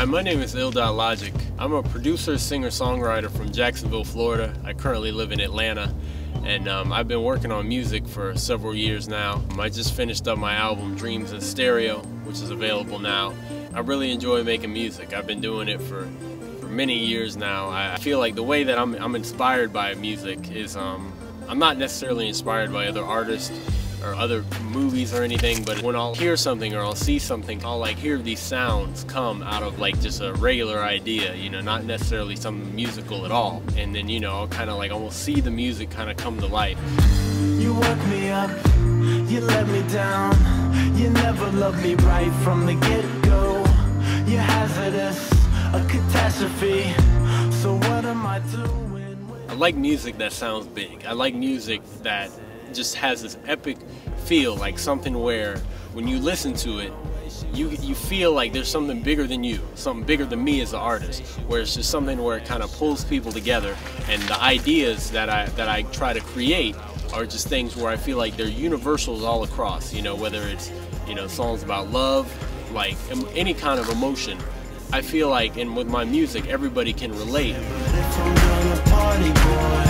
Hi, my name is IlldotLogic. I'm a producer, singer-songwriter from Jacksonville, Florida. I currently live in Atlanta, and I've been working on music for several years now. I just finished up my album Dreams in Stereo, which is available now. I really enjoy making music. I've been doing it for many years now. I feel like the way that I'm inspired by music is I'm not necessarily inspired by other artists or other movies or anything, but when I'll hear something or I'll see something, I'll like hear these sounds come out of like just a regular idea, you know, not necessarily something musical at all. And then, you know, I'll kind of like almost see the music kind of come to life. You woke me up, you let me down, you never loved me right from the get-go. You're hazardous, a catastrophe, so what am I doing? I like music that sounds big. I like music that just has this epic feel, like something where when you listen to it, you feel like there's something bigger than you, something bigger than me as an artist, where it's just something where it kind of pulls people together, and the ideas that I try to create are just things where I feel like they're universals all across, you know, whether it's, you know, songs about love, like any kind of emotion. I feel like, and with my music, everybody can relate. If I'm gonna party, boy,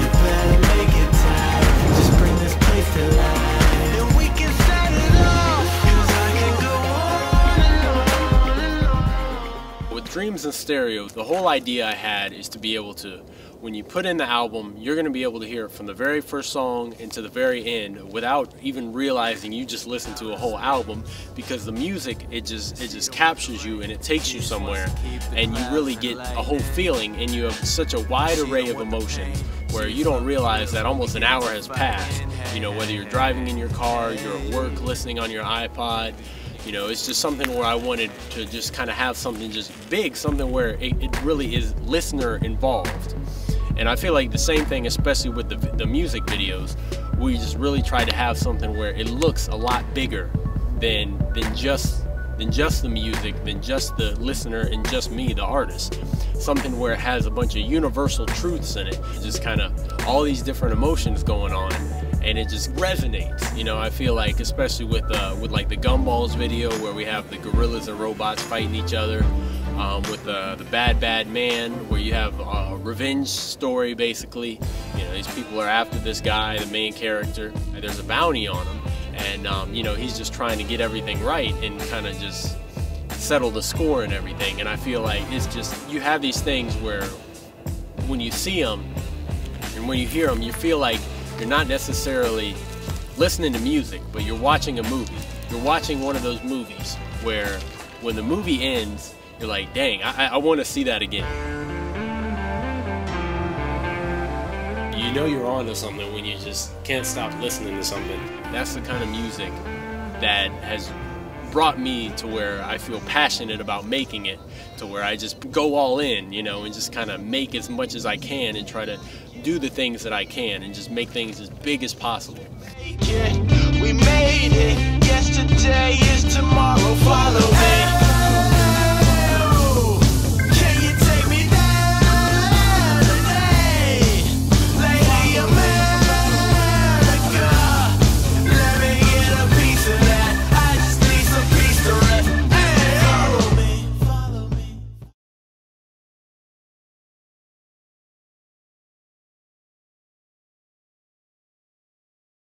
you better make it tight. Just bring this place to life, and we can set it off, 'cause I can go on and on. With Dreams in Stereo, the whole idea I had is to be able to, when you put in the album, you're going to be able to hear it from the very first song into the very end without even realizing you just listened to a whole album, because the music, it just captures you and it takes you somewhere, and you really get a whole feeling, and you have such a wide array of emotions where you don't realize that almost an hour has passed. You know, whether you're driving in your car, you're at work listening on your iPod, you know, it's just something where I wanted to just kind of have something just big, something where it really is listener involved. And I feel like the same thing, especially with the music videos, we just really try to have something where it looks a lot bigger than just the music, than just the listener and just me, the artist. Something where it has a bunch of universal truths in it. Just kind of all these different emotions going on, and it just resonates. You know, I feel like, especially with like the Gumballs video, where we have the gorillas and robots fighting each other. With the Bad Man, where you have a revenge story, basically. You know, these people are after this guy, the main character, and there's a bounty on him, and you know, he's just trying to get everything right and kind of just settle the score and everything. And I feel like it's just, you have these things where when you see them and when you hear them, you feel like you're not necessarily listening to music, but you're watching a movie. You're watching one of those movies where when the movie ends, you're like, dang, I want to see that again. You know you're on to something when you just can't stop listening to something. That's the kind of music that has brought me to where I feel passionate about making it, to where I just go all in, you know, and just kind of make as much as I can and try to do the things that I can and just make things as big as possible. We made it. Yesterday is tomorrow. Follow me.